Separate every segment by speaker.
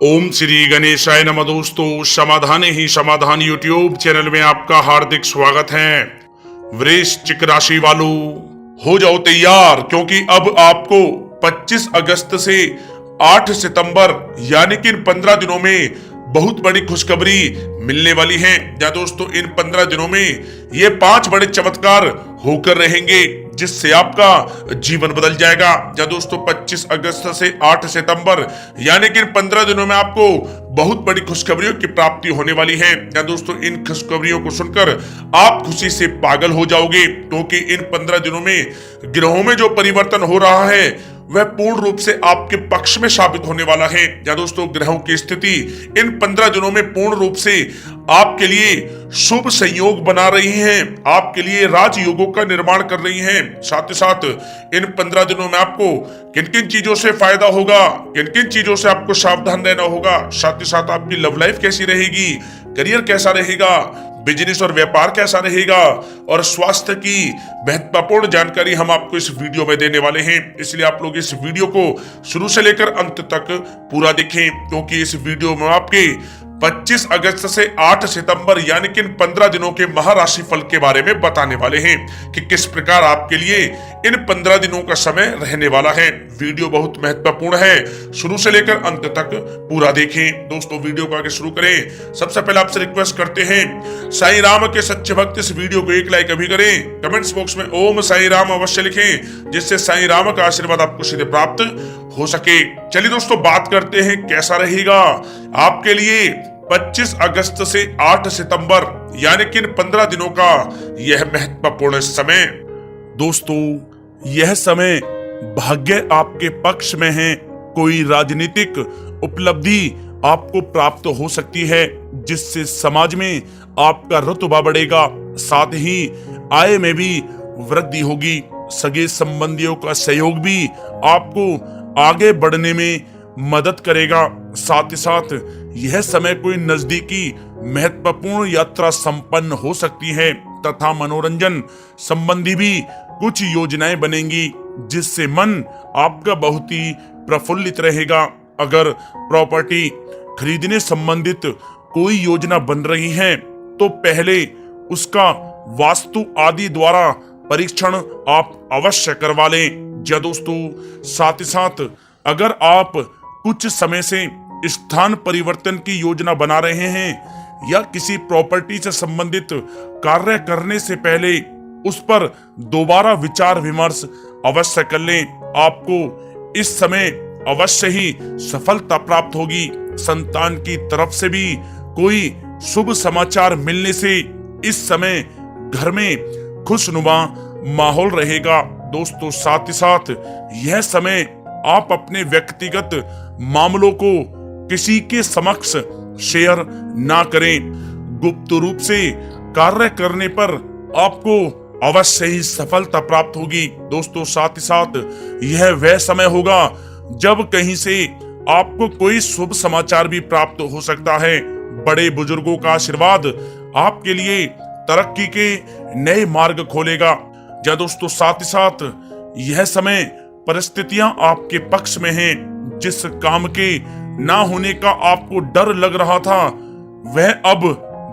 Speaker 1: ओम श्री गणेशाय नमः। दोस्तों, समाधान ही समाधान यूट्यूब चैनल में आपका हार्दिक स्वागत है। वृश्चिक राशि वालों, हो जाओ तैयार, क्योंकि अब आपको 25 अगस्त से 8 सितंबर यानी कि इन 15 दिनों में बहुत बड़ी खुशखबरी मिलने वाली है। या दोस्तों, इन 15 दिनों में ये 5 बड़े चमत्कार होकर रहेंगे जिससे आपका जीवन बदल जाएगा। या दोस्तों, 25 अगस्त से 8 सितंबर यानी कि इन 15 दिनों में आपको बहुत बड़ी खुशखबरियों की प्राप्ति होने वाली है। या दोस्तों, इन खुशखबरियों को सुनकर आप खुशी से पागल हो जाओगे, क्योंकि इन 15 दिनों में ग्रहों में जो परिवर्तन हो रहा है वह पूर्ण रूप से आपके पक्ष में साबित होने वाला है। या दोस्तों, ग्रहों की स्थिति इन 15 दिनों में पूर्ण रूप से आपके लिए शुभ संयोग बना रही हैं, आपके लिए राजयोगों का निर्माण कर रही हैं। साथ ही साथ इन 15 दिनों में आपको किन किन चीजों से फायदा होगा, किन किन चीजों से आपको सावधान रहना होगा, साथ ही साथ आपकी लव लाइफ कैसी रहेगी, करियर कैसा रहेगा, बिजनेस और व्यापार कैसा रहेगा और स्वास्थ्य की महत्वपूर्ण जानकारी हम आपको इस वीडियो में देने वाले हैं। इसलिए आप लोग इस वीडियो को शुरू से लेकर अंत तक पूरा देखें, क्योंकि इस वीडियो में आपके 25 अगस्त से 8 सितंबर यानी कि इन 15 दिनों के महाराशि फल के बारे में बताने वाले हैं कि किस प्रकार आपके लिए इन 15 दिनों का समय रहने वाला है। वीडियो बहुत महत्वपूर्ण है, शुरू से लेकर अंत तक पूरा देखें। दोस्तों, वीडियो को आगे शुरू करें सबसे पहले आपसे रिक्वेस्ट करते हैं, साईं राम के सच्चे भक्त इस वीडियो को एक लाइक अभी करें। कमेंट्स बॉक्स में ओम साईं राम अवश्य लिखें, जिससे साईं राम का आशीर्वाद आपको सीधे प्राप्त हो सके। चलिए दोस्तों, बात करते हैं कैसा रहेगा आपके लिए 25 अगस्त से 8 सितंबर यानी कि इन 15 दिनों का यह महत्वपूर्ण समय। दोस्तों, यह समय भाग्य आपके पक्ष में है। कोई राजनीतिक उपलब्धि आपको प्राप्त हो सकती है, जिससे समाज में आपका रुतबा बढ़ेगा। साथ ही आय में भी वृद्धि होगी। सगे संबंधियों का सहयोग भी आपको आगे बढ़ने में मदद करेगा। साथ ही साथ यह समय कोई नजदीकी महत्वपूर्ण यात्रा संपन्न हो सकती है तथा मनोरंजन संबंधी भी कुछ योजनाएं बनेंगी, जिससे मन आपका बहुत ही प्रफुल्लित रहेगा। अगर प्रॉपर्टी खरीदने संबंधित कोई योजना बन रही है तो पहले उसका वास्तु आदि द्वारा परीक्षण आप अवश्य करवा लें। या दोस्तों, साथ ही साथ अगर आप कुछ समय से स्थान परिवर्तन की योजना बना रहे हैं या किसी प्रॉपर्टी से संबंधित कार्य करने से पहले उस पर दोबारा विचार विमर्श अवश्य कर लें। आपको इस समय अवश्य ही सफलता प्राप्त होगी। संतान की तरफ से भी कोई शुभ समाचार मिलने से इस समय घर में खुशनुमा माहौल रहेगा। दोस्तों, साथ ही साथ यह समय आप अपने व्यक्तिगत मामलों को किसी के समक्ष शेयर ना करें। गुप्त रूप से कार्य करने पर आपको अवश्य ही सफलता प्राप्त होगी। दोस्तों, साथ ही साथ यह वह समय होगा जब कहीं से आपको कोई शुभ समाचार भी प्राप्त हो सकता है। बड़े बुजुर्गों का आशीर्वाद आपके लिए तरक्की के नए मार्ग खोलेगा। या दोस्तों, साथ ही साथ यह समय परिस्थितियां आपके पक्ष में हैं। जिस काम के ना होने का आपको डर लग रहा था वह अब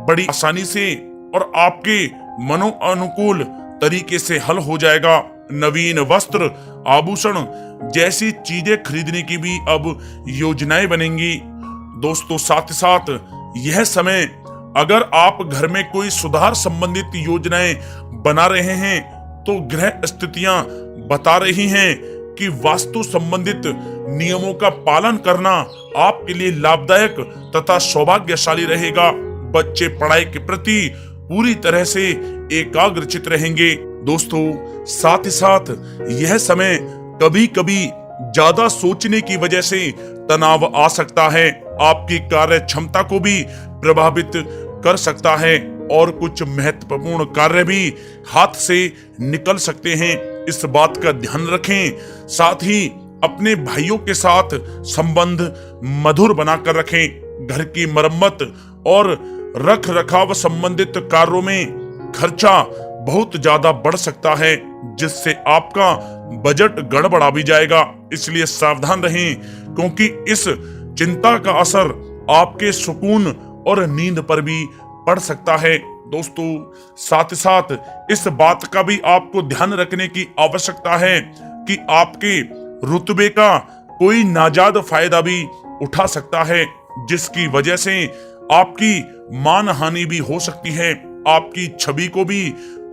Speaker 1: बड़ी आसानी से और आपके मनो अनुकूल तरीके से हल हो जाएगा। नवीन वस्त्र, आभूषण जैसी चीजें खरीदने की भी अब योजनाएं बनेंगी। दोस्तों, साथ ही साथ यह समय अगर आप घर में कोई सुधार संबंधित योजनाएं बना रहे हैं तो ग्रह स्थितियां बता रही हैं कि वास्तु संबंधित नियमों का पालन करना आपके लिए लाभदायक तथा सौभाग्यशाली रहेगा। बच्चे पढ़ाई के प्रति पूरी तरह से एकाग्रचित रहेंगे। दोस्तों, साथ ही साथ यह समय कभी कभी ज्यादा सोचने की वजह से तनाव आ सकता है, आपकी कार्य क्षमता को भी प्रभावित कर सकता है और कुछ महत्वपूर्ण कार्य भी हाथ से निकल सकते हैं। इस बात का ध्यान रखें। साथ ही अपने भाइयों के साथ संबंध मधुर बनाकर रखें। घर की मरम्मत और रख रखाव संबंधित कार्यों में खर्चा बहुत ज्यादा बढ़ सकता है, जिससे आपका बजट गड़बड़ा भी जाएगा। इसलिए सावधान रहें, क्योंकि इस चिंता का असर आपके सुकून और नींद पर भी पड़ सकता है। दोस्तों साथ ही साथ इस बात का भी आपको ध्यान रखने की आवश्यकता है कि आपके रुतबे का कोई नाजायज फायदा भी उठा सकता है, जिसकी वजह से आपकी मानहानि भी हो सकती है। आपकी छवि को भी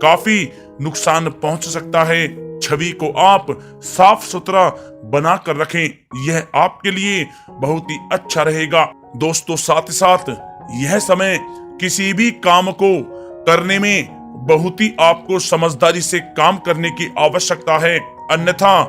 Speaker 1: काफी नुकसान पहुंच सकता है। छवि को आप साफ सुथरा बनाकर रखें, यह आपके लिए बहुत ही अच्छा रहेगा। दोस्तों साथ ही साथ यह समय किसी भी काम को करने में बहुत ही आपको समझदारी से काम करने की आवश्यकता है, अन्यथा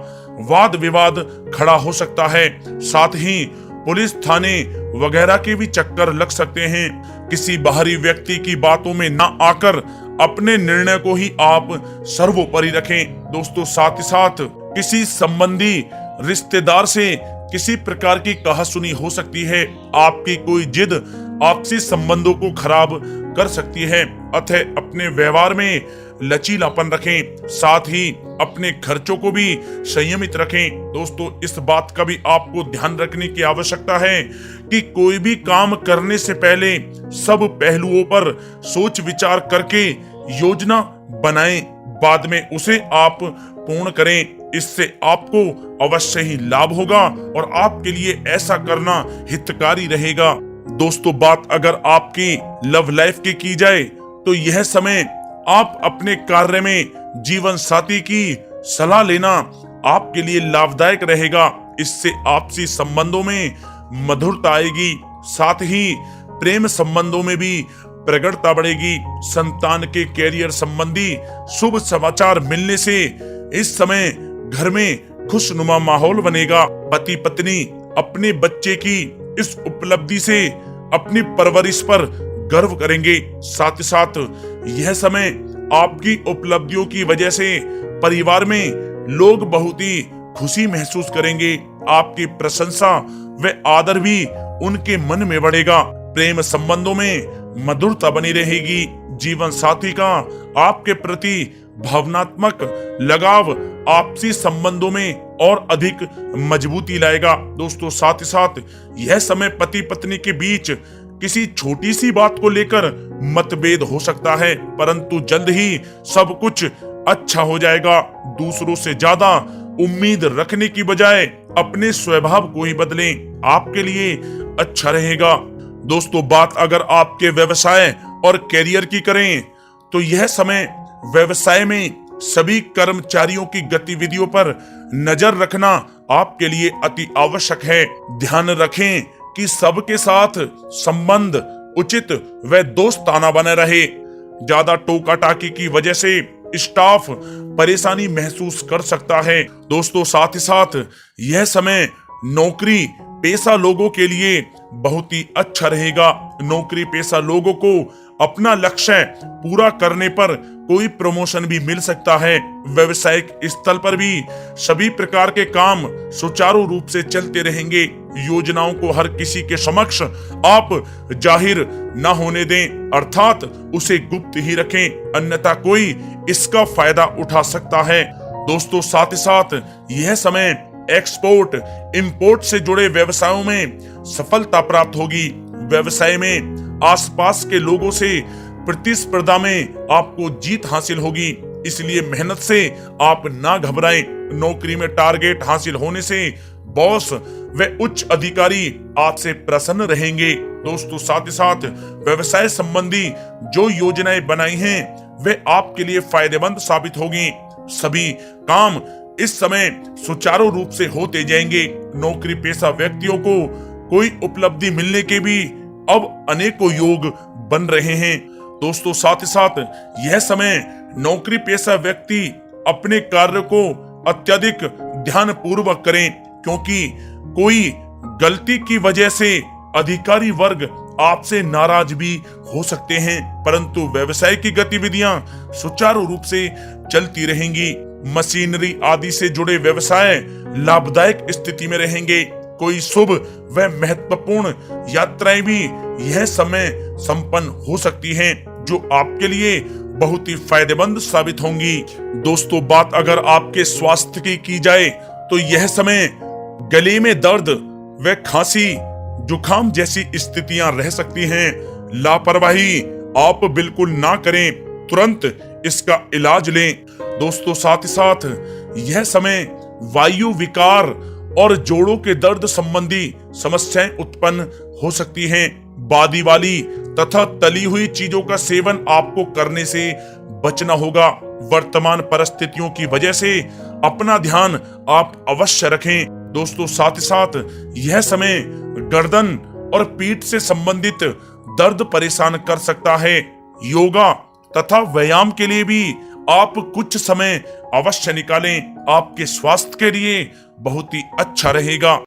Speaker 1: वाद विवाद खड़ा हो सकता है। साथ ही पुलिस थाने वगैरह के भी चक्कर लग सकते हैं। किसी बाहरी व्यक्ति की बातों में ना आकर अपने निर्णय को ही आप सर्वोपरि रखें। दोस्तों साथ ही साथ किसी संबंधी रिश्तेदार से किसी प्रकार की कहासुनी हो सकती है। आपकी कोई जिद आपसी संबंधों को खराब कर सकती है, अतः अपने व्यवहार में लचीलापन रखें। साथ ही अपने खर्चों को भी संयमित रखें। दोस्तों इस बात का भी आपको ध्यान रखने की आवश्यकता है कि कोई भी काम करने से पहले सब पहलुओं पर सोच विचार करके योजना बनाएं, बाद में उसे आप पूर्ण करें। इससे आपको अवश्य ही लाभ होगा और आपके लिए ऐसा करना हितकारी रहेगा। दोस्तों बात अगर आपकी लव लाइफ की जाए तो यह समय आप अपने कार्य में जीवन साथी की सलाह लेना आपके लिए लाभदायक रहेगा। इससे आपसी संबंधों में मधुरता आएगी, साथ ही प्रेम संबंधों में भी प्रगाढ़ता बढ़ेगी। संतान के कैरियर संबंधी शुभ समाचार मिलने से इस समय घर में खुशनुमा माहौल बनेगा। पति पत्नी अपने बच्चे की इस उपलब्धि से अपनी परवरिश पर गर्व करेंगे। साथ ही साथ यह समय आपकी उपलब्धियों की वजह से परिवार में लोग बहुत ही खुशी महसूस करेंगे। आपकी प्रशंसा व आदर भी उनके मन में बढ़ेगा। प्रेम संबंधों में मधुरता बनी रहेगी। जीवन साथी का आपके प्रति भावनात्मक लगाव आपसी संबंधों में और अधिक मजबूती लाएगा। दोस्तों साथ ही साथ यह समय पति पत्नी के बीच किसी छोटी सी बात को लेकर मतभेद हो सकता है, परंतु जल्द ही सब कुछ अच्छा हो जाएगा। दूसरों से ज्यादा उम्मीद रखने की बजाय अपने स्वभाव को ही बदलें, आपके लिए अच्छा रहेगा। दोस्तों बात अगर आपके व्यवसाय और कैरियर की करें तो यह समय व्यवसाय में सभी कर्मचारियों की गतिविधियों पर नजर रखना आपके लिए अति आवश्यक है। ध्यान रखें कि सबके साथ संबंध उचित व दोस्ताना बने रहे। ज्यादा टोका टाकी की वजह से स्टाफ परेशानी महसूस कर सकता है। दोस्तों साथ ही साथ यह समय नौकरी पेशा लोगों के लिए बहुत ही अच्छा रहेगा। नौकरी पेशा लोगों को अपना लक्ष्य पूरा करने पर कोई प्रमोशन भी मिल सकता है। व्यवसायिक स्थल पर भी सभी प्रकार के काम सुचारू रूप से चलते रहेंगे। योजनाओं को हर किसी के समक्ष आप जाहिर न होने दें, अर्थात उसे गुप्त ही रखें, अन्यथा कोई इसका फायदा उठा सकता है। दोस्तों साथ ही साथ यह समय एक्सपोर्ट इंपोर्ट से जुड़े व्यवसायों में सफलता प्राप्त होगी। व्यवसाय में आसपास के लोगों से प्रतिस्पर्धा में आपको जीत हासिल होगी, इसलिए मेहनत से आप ना घबराएं। नौकरी में टारगेट हासिल होने से बॉस व उच्च अधिकारी आपसे प्रसन्न रहेंगे। दोस्तों साथ ही साथ व्यवसाय संबंधी जो योजनाएं बनाई हैं वे आपके लिए फायदेमंद साबित होगी। सभी काम इस समय सुचारू रूप से होते जाएंगे। नौकरी पेशा व्यक्तियों को कोई उपलब्धि मिलने के भी अब अनेकों योग बन रहे हैं। दोस्तों साथ ही साथ यह समय नौकरी पेशा व्यक्ति अपने कार्य को अत्यधिक ध्यान पूर्वक करें, क्योंकि कोई गलती की वजह से अधिकारी वर्ग आपसे नाराज भी हो सकते हैं, परंतु व्यवसाय की गतिविधियां सुचारू रूप से चलती रहेंगी। मशीनरी आदि से जुड़े व्यवसाय लाभदायक स्थिति में रहेंगे। कोई शुभ व महत्वपूर्ण यात्राएं भी यह समय संपन्न हो सकती हैं, जो आपके लिए बहुत ही फायदेमंद साबित होंगी। दोस्तों बात अगर आपके स्वास्थ्य की जाए तो यह समय गले में दर्द व खांसी जुकाम जैसी स्थितियां रह सकती हैं। लापरवाही आप बिल्कुल ना करें, तुरंत इसका इलाज लें। दोस्तों साथ ही साथ यह समय वायु विकार और जोड़ों के दर्द संबंधी समस्याएं उत्पन्न हो सकती हैं। बादी वाली तथा तली हुई चीजों का सेवन आपको करने से बचना होगा। वर्तमान परिस्थितियों की वजह से अपना ध्यान आप अवश्य रखें। दोस्तों साथ ही साथ यह समय गर्दन और पीठ से संबंधित दर्द परेशान कर सकता है। योगा तथा व्यायाम के लिए भी आप कुछ समय अवश्य निकालें, आपके स्वास्थ्य के लिए बहुत ही अच्छा रहेगा।